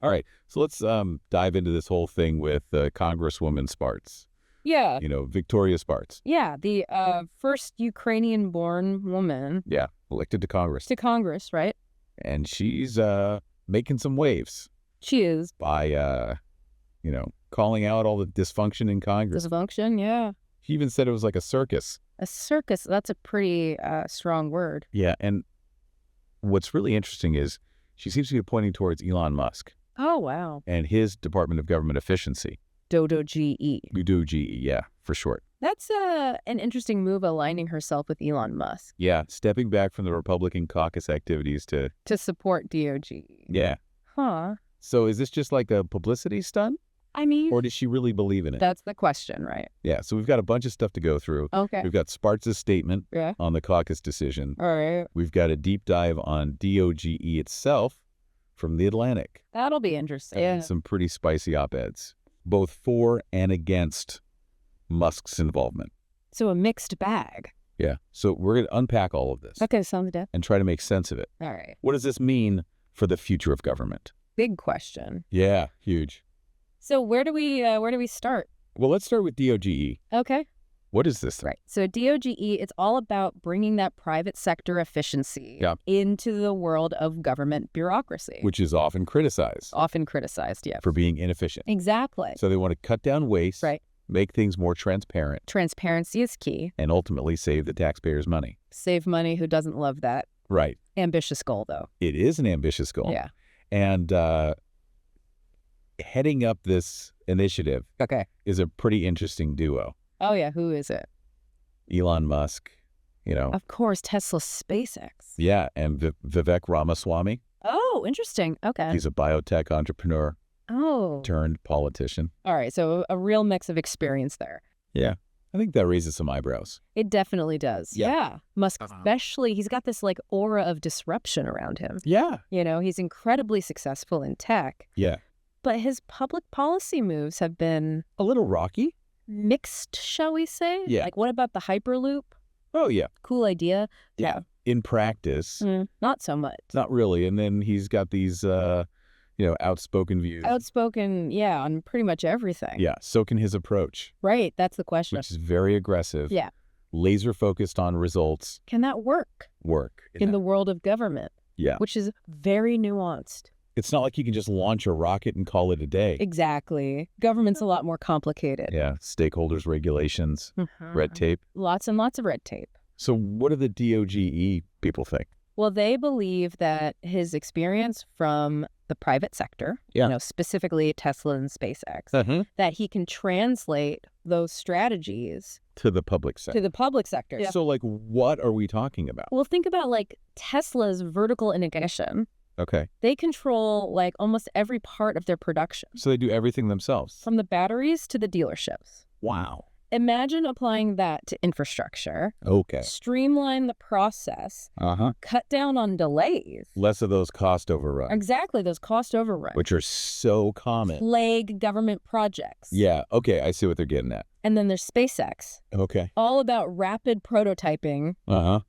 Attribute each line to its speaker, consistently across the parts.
Speaker 1: All right. So let's dive into this whole thing with Congresswoman Spartz.
Speaker 2: Yeah.
Speaker 1: Victoria Spartz.
Speaker 2: Yeah, the first Ukrainian-born woman
Speaker 1: Yeah, elected to Congress.
Speaker 2: to Congress, right?
Speaker 1: And she's making some waves
Speaker 2: She is.
Speaker 1: by, calling out all the dysfunction in Congress.
Speaker 2: Dysfunction, yeah.
Speaker 1: She even said it was like a circus.
Speaker 2: A circus, that's a pretty strong word.
Speaker 1: Yeah, and what's really interesting is she seems to be pointing towards Elon Musk
Speaker 2: Oh, wow.
Speaker 1: and his Department of Government Efficiency.
Speaker 2: DOGE.
Speaker 1: DOGE, yeah, for short.
Speaker 2: That's an interesting move, aligning herself with Elon Musk
Speaker 1: Yeah, stepping back from the Republican caucus activities to...
Speaker 2: to support DOGE.
Speaker 1: Yeah.
Speaker 2: Huh.
Speaker 1: So is this just like a publicity stunt?
Speaker 2: I mean,
Speaker 1: Or does she really believe in it?
Speaker 2: that's the question, right?
Speaker 1: Yeah, so we've got a bunch of stuff to go through.
Speaker 2: Okay.
Speaker 1: We've got Spartz's statement
Speaker 2: Yeah.
Speaker 1: on the caucus decision.
Speaker 2: All right.
Speaker 1: We've got a deep dive on DOGE itself from The Atlantic.
Speaker 2: That'll be interesting.
Speaker 1: And some pretty spicy op-eds, both for and against Musk's involvement.
Speaker 2: So a mixed bag.
Speaker 1: Yeah, so we're going to unpack all of this
Speaker 2: Okay, sounds good.
Speaker 1: and try to make sense of it.
Speaker 2: All right.
Speaker 1: What does this mean for the future of government?
Speaker 2: Big question.
Speaker 1: Yeah, huge.
Speaker 2: So where do we start?
Speaker 1: Well, let's start with DOGE.
Speaker 2: Okay.
Speaker 1: What is this?
Speaker 2: Right. So DOGE, it's all about bringing that private sector efficiency
Speaker 1: Yeah.
Speaker 2: into the world of government bureaucracy.
Speaker 1: Which is often criticized
Speaker 2: Often criticized, yeah.
Speaker 1: for being inefficient.
Speaker 2: Exactly.
Speaker 1: So they want to cut down waste,
Speaker 2: Right.
Speaker 1: make things more transparent,
Speaker 2: Transparency is key.
Speaker 1: and ultimately save the taxpayers' money.
Speaker 2: Save money, who doesn't love that?
Speaker 1: Right.
Speaker 2: Ambitious goal, though.
Speaker 1: It is an ambitious goal.
Speaker 2: Yeah.
Speaker 1: And heading up this initiative
Speaker 2: Okay.
Speaker 1: is a pretty interesting duo.
Speaker 2: Oh, yeah. Who is it?
Speaker 1: Elon Musk,
Speaker 2: Of course, Tesla SpaceX.
Speaker 1: yeah, and Vivek Ramaswamy.
Speaker 2: Oh, interesting. Okay.
Speaker 1: He's a biotech entrepreneur
Speaker 2: Oh.
Speaker 1: turned politician.
Speaker 2: All right. So a real mix of experience there.
Speaker 1: Yeah. I think that raises some eyebrows.
Speaker 2: It definitely does.
Speaker 1: Yeah.
Speaker 2: Yeah. Musk especially, he's got this like aura of disruption around him.
Speaker 1: Yeah.
Speaker 2: He's incredibly successful in tech,
Speaker 1: Yeah.
Speaker 2: but his public policy moves have been
Speaker 1: A little rocky.
Speaker 2: mixed, shall we say?
Speaker 1: Yeah.
Speaker 2: Like, what about the Hyperloop?
Speaker 1: Oh, yeah.
Speaker 2: Cool idea.
Speaker 1: Yeah. In practice,
Speaker 2: Not so much.
Speaker 1: not really. And then he's got these, outspoken views.
Speaker 2: Outspoken, yeah, on pretty much everything.
Speaker 1: Yeah. So can his approach,
Speaker 2: Right. That's the question.
Speaker 1: which is very aggressive.
Speaker 2: Yeah.
Speaker 1: Laser focused on results.
Speaker 2: Can that work
Speaker 1: Work.
Speaker 2: in the world of government?
Speaker 1: Yeah.
Speaker 2: Which is very nuanced.
Speaker 1: It's not like you can just launch a rocket and call it a day.
Speaker 2: Exactly. Government's a lot more complicated.
Speaker 1: Yeah. Stakeholders, regulations, red tape.
Speaker 2: Lots and lots of red tape.
Speaker 1: So what do the DOGE people think?
Speaker 2: Well, they believe that his experience from the private sector,
Speaker 1: Yeah.
Speaker 2: specifically Tesla and SpaceX, that he can translate those strategies
Speaker 1: To the public sector.
Speaker 2: to the public sector.
Speaker 1: So, what are we talking about?
Speaker 2: Well, think about Tesla's vertical integration.
Speaker 1: Okay.
Speaker 2: They control almost every part of their production,
Speaker 1: So they do everything themselves.
Speaker 2: from the batteries to the dealerships.
Speaker 1: Wow.
Speaker 2: Imagine applying that to infrastructure,
Speaker 1: Okay.
Speaker 2: streamline the process, cut down on delays.
Speaker 1: Less of those cost overruns,
Speaker 2: Exactly, those cost overruns.
Speaker 1: which are so common.
Speaker 2: Plague government projects.
Speaker 1: Yeah. Okay. I see what they're getting at.
Speaker 2: And then there's SpaceX,
Speaker 1: Okay.
Speaker 2: all about rapid prototyping,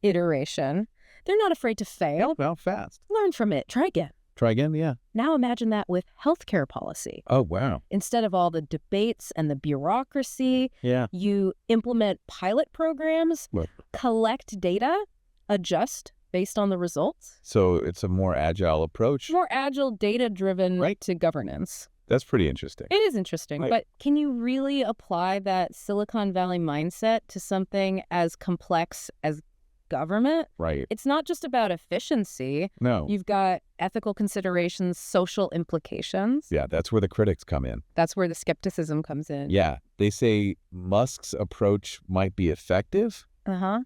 Speaker 2: iteration. They're not afraid to fail.
Speaker 1: Well, fast.
Speaker 2: Learn from it. Try again.
Speaker 1: Try again. Yeah.
Speaker 2: Now imagine that with healthcare policy.
Speaker 1: Oh, wow.
Speaker 2: Instead of all the debates and the bureaucracy,
Speaker 1: Yeah.
Speaker 2: you implement pilot programs,
Speaker 1: Well,
Speaker 2: collect data, adjust based on the results.
Speaker 1: so it's a more agile approach.
Speaker 2: More agile, data-driven
Speaker 1: Right.
Speaker 2: to governance.
Speaker 1: That's pretty interesting.
Speaker 2: It is interesting,
Speaker 1: Right.
Speaker 2: but can you really apply that Silicon Valley mindset to something as complex as government?
Speaker 1: Right.
Speaker 2: It's not just about efficiency.
Speaker 1: No.
Speaker 2: You've got ethical considerations, social implications.
Speaker 1: Yeah. That's where the critics come in.
Speaker 2: That's where the skepticism comes in.
Speaker 1: Yeah. They say Musk's approach might be effective,
Speaker 2: Uh-huh.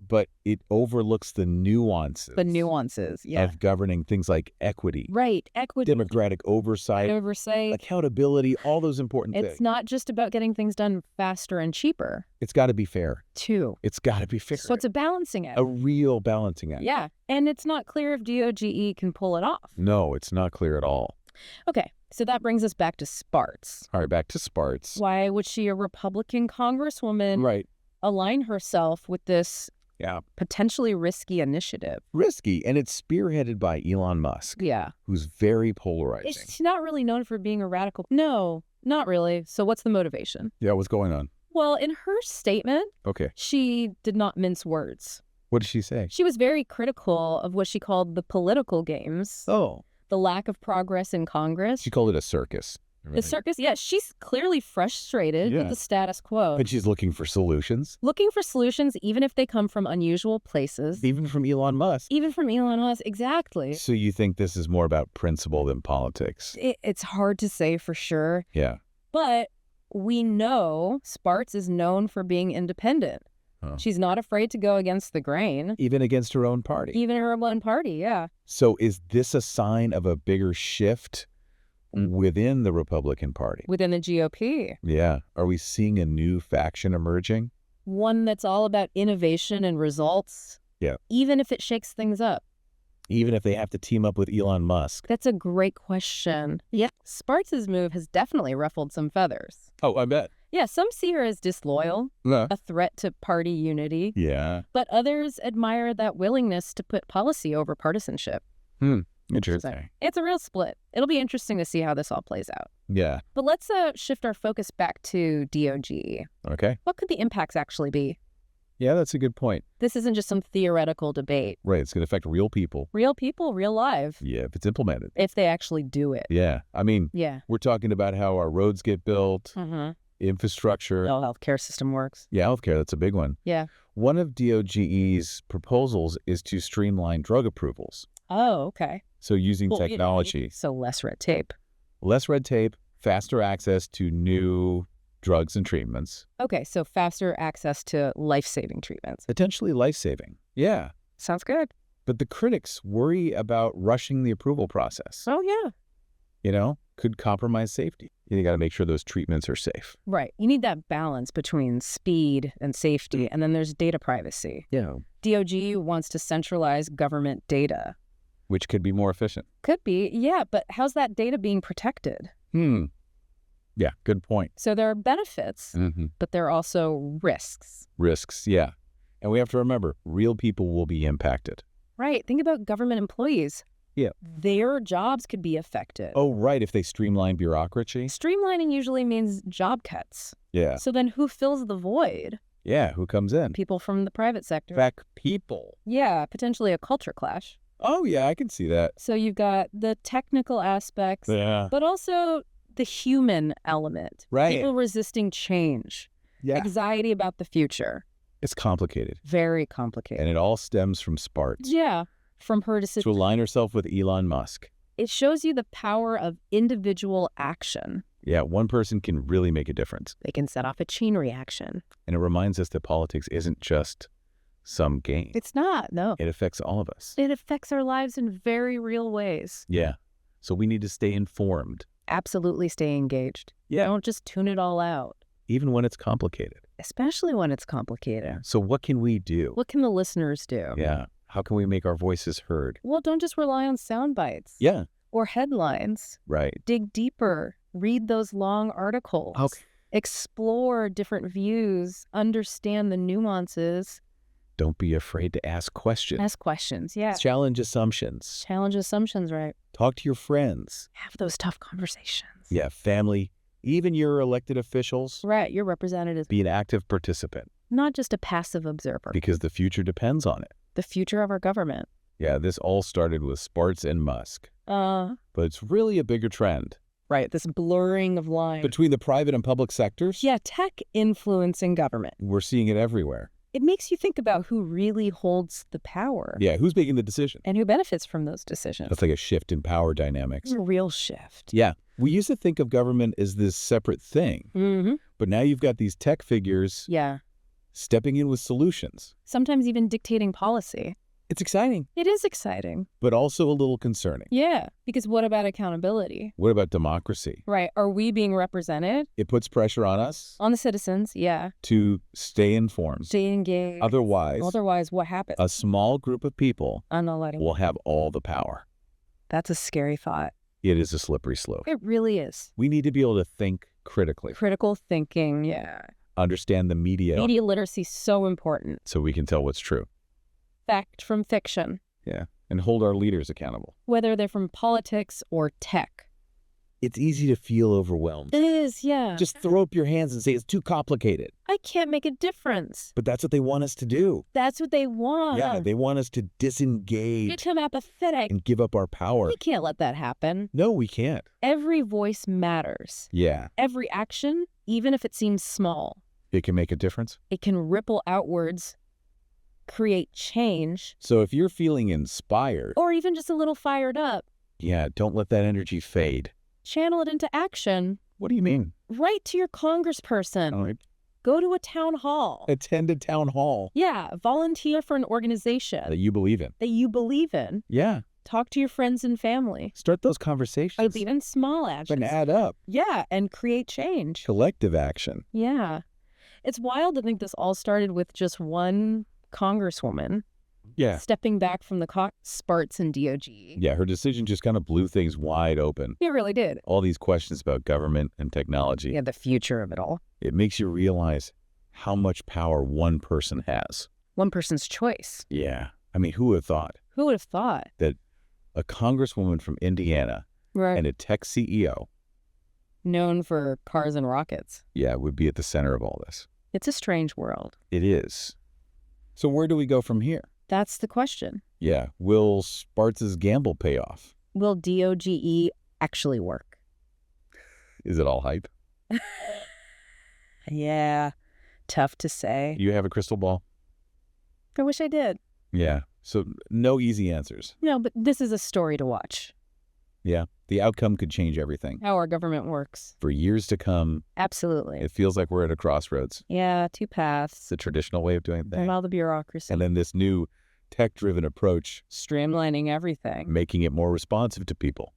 Speaker 1: but it overlooks the nuances.
Speaker 2: The nuances, yeah.
Speaker 1: Of governing things like equity,
Speaker 2: Right, equity,
Speaker 1: democratic oversight,
Speaker 2: oversight.
Speaker 1: accountability, all those important
Speaker 2: It's
Speaker 1: things.
Speaker 2: not just about getting things done faster and cheaper,
Speaker 1: It's got to be fair.
Speaker 2: too.
Speaker 1: It's got to be fair.
Speaker 2: So it's a balancing act.
Speaker 1: a real balancing act.
Speaker 2: Yeah, and it's not clear if DOGE can pull it off.
Speaker 1: No, it's not clear at all.
Speaker 2: Okay, so that brings us back to Spartz.
Speaker 1: All right, back to Spartz.
Speaker 2: Why would she, a Republican congresswoman,
Speaker 1: Right.
Speaker 2: align herself with this
Speaker 1: Yeah.
Speaker 2: potentially risky initiative.
Speaker 1: Risky, and it's spearheaded by Elon Musk,
Speaker 2: Yeah.
Speaker 1: who's very polarizing.
Speaker 2: It's not really known for being a radical. No, not really. So what's the motivation?
Speaker 1: Yeah, what's going on?
Speaker 2: Well, in her statement,
Speaker 1: Okay.
Speaker 2: she did not mince words.
Speaker 1: What did she say?
Speaker 2: She was very critical of what she called the political games,
Speaker 1: Oh.
Speaker 2: the lack of progress in Congress.
Speaker 1: She called it a circus.
Speaker 2: The circus, yeah, she's clearly frustrated
Speaker 1: Yeah.
Speaker 2: with the status quo.
Speaker 1: But she's looking for solutions.
Speaker 2: Looking for solutions, even if they come from unusual places.
Speaker 1: Even from Elon Musk.
Speaker 2: Even from Elon Musk, exactly.
Speaker 1: So you think this is more about principle than politics?
Speaker 2: It's hard to say for sure.
Speaker 1: Yeah.
Speaker 2: But we know Spartz is known for being independent.
Speaker 1: Huh.
Speaker 2: She's not afraid to go against the grain.
Speaker 1: Even against her own party.
Speaker 2: Even her own party, yeah.
Speaker 1: So is this a sign of a bigger shift within the Republican Party?
Speaker 2: Within the GOP.
Speaker 1: Yeah. Are we seeing a new faction emerging?
Speaker 2: One that's all about innovation and results.
Speaker 1: Yeah.
Speaker 2: Even if it shakes things up.
Speaker 1: Even if they have to team up with Elon Musk?
Speaker 2: That's a great question. Yeah. Spartz's move has definitely ruffled some feathers.
Speaker 1: Oh, I bet.
Speaker 2: Yeah, some see her as disloyal, a threat to party unity,
Speaker 1: Yeah.
Speaker 2: but others admire that willingness to put policy over partisanship.
Speaker 1: Interesting.
Speaker 2: It's a real split. It'll be interesting to see how this all plays out.
Speaker 1: Yeah.
Speaker 2: But let's shift our focus back to DOGE.
Speaker 1: Okay.
Speaker 2: What could the impacts actually be?
Speaker 1: Yeah, that's a good point.
Speaker 2: This isn't just some theoretical debate.
Speaker 1: Right. It's going to affect real people.
Speaker 2: Real people, real life.
Speaker 1: Yeah, if it's implemented.
Speaker 2: If they actually do it.
Speaker 1: Yeah. I mean,
Speaker 2: Yeah.
Speaker 1: we're talking about how our roads get built,
Speaker 2: Mm-hmm.
Speaker 1: infrastructure.
Speaker 2: The healthcare system works.
Speaker 1: Yeah, healthcare, that's a big one.
Speaker 2: Yeah.
Speaker 1: One of DOGE's proposals is to streamline drug approvals.
Speaker 2: Oh, okay.
Speaker 1: So using
Speaker 2: Well,
Speaker 1: technology,
Speaker 2: So less red tape.
Speaker 1: less red tape, faster access to new drugs and treatments,
Speaker 2: Okay, so faster access to life-saving treatments.
Speaker 1: potentially life-saving. Yeah.
Speaker 2: Sounds good.
Speaker 1: But the critics worry about rushing the approval process.
Speaker 2: Oh, yeah.
Speaker 1: Could compromise safety. You got to make sure those treatments are safe.
Speaker 2: Right. You need that balance between speed and safety, and then there's data privacy.
Speaker 1: Yeah.
Speaker 2: DOGE wants to centralize government data.
Speaker 1: Which could be more efficient.
Speaker 2: Could be, yeah, but how's that data being protected?
Speaker 1: Yeah, good point.
Speaker 2: So there are benefits, but there are also risks.
Speaker 1: Risks, yeah. And we have to remember, real people will be impacted.
Speaker 2: Right. Think about government employees.
Speaker 1: Yeah.
Speaker 2: Their jobs could be affected.
Speaker 1: Oh, right, if they streamline bureaucracy.
Speaker 2: Streamlining usually means job cuts.
Speaker 1: Yeah.
Speaker 2: So then who fills the void?
Speaker 1: Yeah, who comes in?
Speaker 2: People from the private sector.
Speaker 1: In fact, people.
Speaker 2: Yeah, potentially a culture clash.
Speaker 1: Oh, yeah, I can see that.
Speaker 2: So you've got the technical aspects,
Speaker 1: Yeah.
Speaker 2: but also the human element.
Speaker 1: Right.
Speaker 2: People resisting change.
Speaker 1: Yeah.
Speaker 2: Anxiety about the future.
Speaker 1: It's complicated.
Speaker 2: Very complicated.
Speaker 1: And it all stems from Spartz.
Speaker 2: Yeah. From her
Speaker 1: To
Speaker 2: decision.
Speaker 1: align herself with Elon Musk.
Speaker 2: It shows you the power of individual action.
Speaker 1: Yeah, one person can really make a difference.
Speaker 2: They can set off a chain reaction.
Speaker 1: And it reminds us that politics isn't just some game.
Speaker 2: It's not, no.
Speaker 1: It affects all of us.
Speaker 2: It affects our lives in very real ways.
Speaker 1: Yeah. So we need to stay informed.
Speaker 2: Absolutely stay engaged.
Speaker 1: Yeah.
Speaker 2: Don't just tune it all out,
Speaker 1: Even when it's complicated.
Speaker 2: especially when it's complicated.
Speaker 1: So what can we do?
Speaker 2: What can the listeners do?
Speaker 1: Yeah. How can we make our voices heard?
Speaker 2: Well, don't just rely on sound bites
Speaker 1: Yeah.
Speaker 2: or headlines.
Speaker 1: Right.
Speaker 2: Dig deeper. Read those long articles.
Speaker 1: Okay.
Speaker 2: Explore different views. Understand the nuances.
Speaker 1: Don't be afraid to ask questions.
Speaker 2: Ask questions. Yeah.
Speaker 1: Challenge assumptions.
Speaker 2: Challenge assumptions, right?
Speaker 1: Talk to your friends.
Speaker 2: Have those tough conversations.
Speaker 1: Yeah, family, even your elected officials.
Speaker 2: Right. Your representatives.
Speaker 1: Be an active participant
Speaker 2: Not just a passive observer.
Speaker 1: because the future depends on it.
Speaker 2: The future of our government.
Speaker 1: Yeah, this all started with Spartz and Musk, but it's really a bigger trend
Speaker 2: Right. This blurring of lines.
Speaker 1: between the private and public sectors.
Speaker 2: Yeah. Tech influencing government.
Speaker 1: We're seeing it everywhere.
Speaker 2: It makes you think about who really holds the power.
Speaker 1: Yeah, who's making the decision?
Speaker 2: And who benefits from those decisions.
Speaker 1: That's like a shift in power dynamics.
Speaker 2: It's a real shift.
Speaker 1: Yeah, we used to think of government as this separate thing,
Speaker 2: Mm-hmm.
Speaker 1: but now you've got these tech figures
Speaker 2: Yeah.
Speaker 1: stepping in with solutions.
Speaker 2: Sometimes even dictating policy.
Speaker 1: It's exciting,
Speaker 2: It is exciting.
Speaker 1: but also a little concerning.
Speaker 2: Yeah. Because what about accountability?
Speaker 1: What about democracy?
Speaker 2: Right. Are we being represented?
Speaker 1: It puts pressure on us
Speaker 2: On the citizens, yeah.
Speaker 1: to stay informed.
Speaker 2: Stay engaged.
Speaker 1: Otherwise,
Speaker 2: what happens?
Speaker 1: a small group of people
Speaker 2: I'm not letting.
Speaker 1: will have all the power.
Speaker 2: That's a scary thought.
Speaker 1: It is a slippery slope.
Speaker 2: It really is.
Speaker 1: We need to be able to think critically.
Speaker 2: Critical thinking, yeah.
Speaker 1: Understand the media
Speaker 2: Media literacy is so important.
Speaker 1: so we can tell what's true.
Speaker 2: Fact from fiction,
Speaker 1: Yeah. And hold our leaders accountable.
Speaker 2: whether they're from politics or tech.
Speaker 1: It's easy to feel overwhelmed.
Speaker 2: It is, yeah.
Speaker 1: Just throw up your hands and say it's too complicated.
Speaker 2: I can't make a difference.
Speaker 1: But that's what they want us to do.
Speaker 2: That's what they want.
Speaker 1: Yeah, they want us to disengage
Speaker 2: Become apathetic.
Speaker 1: and give up our power.
Speaker 2: We can't let that happen.
Speaker 1: No, we can't.
Speaker 2: Every voice matters.
Speaker 1: Yeah.
Speaker 2: Every action, even if it seems small,
Speaker 1: It can make a difference.
Speaker 2: it can ripple outwards, create change,
Speaker 1: So if you're feeling inspired,
Speaker 2: or even just a little fired up,
Speaker 1: yeah, don't let that energy fade.
Speaker 2: channel it into action.
Speaker 1: What do you mean?
Speaker 2: Write to your congressperson.
Speaker 1: All right.
Speaker 2: Go to a town hall.
Speaker 1: Attend a town hall
Speaker 2: Yeah, volunteer for an organization
Speaker 1: that you believe in.
Speaker 2: that you believe in.
Speaker 1: Yeah.
Speaker 2: Talk to your friends and family.
Speaker 1: Start those conversations.
Speaker 2: Even small
Speaker 1: And
Speaker 2: actions.
Speaker 1: add up.
Speaker 2: Yeah, and create change.
Speaker 1: Collective action.
Speaker 2: Yeah. It's wild to think this all started with just one congresswoman
Speaker 1: Yeah.
Speaker 2: stepping back from the Spartz and DOGE.
Speaker 1: Yeah, her decision just kind of blew things wide open.
Speaker 2: It really did.
Speaker 1: All these questions about government and technology.
Speaker 2: Yeah, the future of it all.
Speaker 1: It makes you realize how much power one person has.
Speaker 2: One person's choice.
Speaker 1: Yeah. I mean, who would have thought
Speaker 2: Who would have thought?
Speaker 1: that a congresswoman from Indiana
Speaker 2: Right.
Speaker 1: and a tech CEO,
Speaker 2: Known for cars and rockets.
Speaker 1: yeah, would be at the center of all this?
Speaker 2: It's a strange world.
Speaker 1: It is. So where do we go from here?
Speaker 2: That's the question.
Speaker 1: Yeah. Will Spartz's gamble pay off?
Speaker 2: Will DOGE actually work?
Speaker 1: Is it all hype?
Speaker 2: Yeah. Tough to say.
Speaker 1: You have a crystal ball?
Speaker 2: I wish I did.
Speaker 1: Yeah. So no easy answers.
Speaker 2: No, but this is a story to watch.
Speaker 1: Yeah. The outcome could change everything.
Speaker 2: How our government works.
Speaker 1: For years to come,
Speaker 2: Absolutely.
Speaker 1: it feels like we're at a crossroads.
Speaker 2: Yeah, two
Speaker 1: It's
Speaker 2: paths.
Speaker 1: the traditional way of doing
Speaker 2: And
Speaker 1: things.
Speaker 2: all the bureaucracy.
Speaker 1: And then this new tech-driven approach,
Speaker 2: Streamlining everything.
Speaker 1: making it more responsive to people.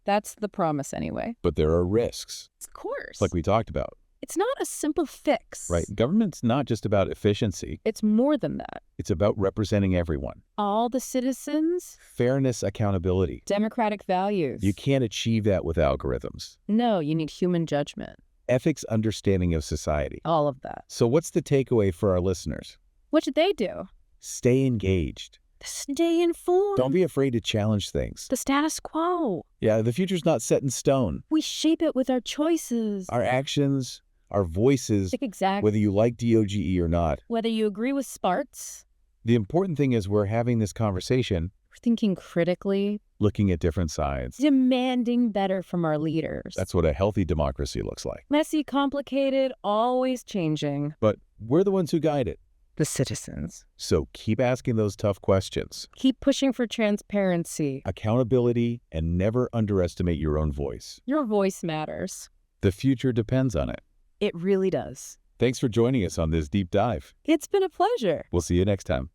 Speaker 2: That's the promise anyway.
Speaker 1: But there are risks,
Speaker 2: Of course.
Speaker 1: like we talked about,
Speaker 2: It's not a simple fix.
Speaker 1: right? Government's not just about efficiency.
Speaker 2: It's more than that.
Speaker 1: It's about representing everyone.
Speaker 2: All the citizens,
Speaker 1: Fairness, accountability.
Speaker 2: democratic values.
Speaker 1: You can't achieve that with algorithms.
Speaker 2: No, you need human judgment.
Speaker 1: Ethics, understanding of society.
Speaker 2: All of that.
Speaker 1: So what's the takeaway for our listeners?
Speaker 2: What should they do?
Speaker 1: Stay engaged.
Speaker 2: Stay informed.
Speaker 1: Don't be afraid to challenge things.
Speaker 2: The status quo.
Speaker 1: Yeah, the future's not set in stone.
Speaker 2: We shape it with our choices.
Speaker 1: Our actions, our voices,
Speaker 2: Exactly.
Speaker 1: whether you like DOGE or not.
Speaker 2: Whether you agree with Spartz,
Speaker 1: The important thing is we're having this conversation,
Speaker 2: we're thinking critically,
Speaker 1: looking at different sides.
Speaker 2: demanding better from our leaders.
Speaker 1: That's what a healthy democracy looks like.
Speaker 2: Messy, complicated, always changing.
Speaker 1: But we're the ones who guide it.
Speaker 2: The citizens.
Speaker 1: So keep asking those tough questions.
Speaker 2: Keep pushing for transparency.
Speaker 1: Accountability, and never underestimate your own voice.
Speaker 2: Your voice matters.
Speaker 1: The future depends on it.
Speaker 2: It really does.
Speaker 1: Thanks for joining us on this deep dive.
Speaker 2: It's been a pleasure.
Speaker 1: We'll see you next time.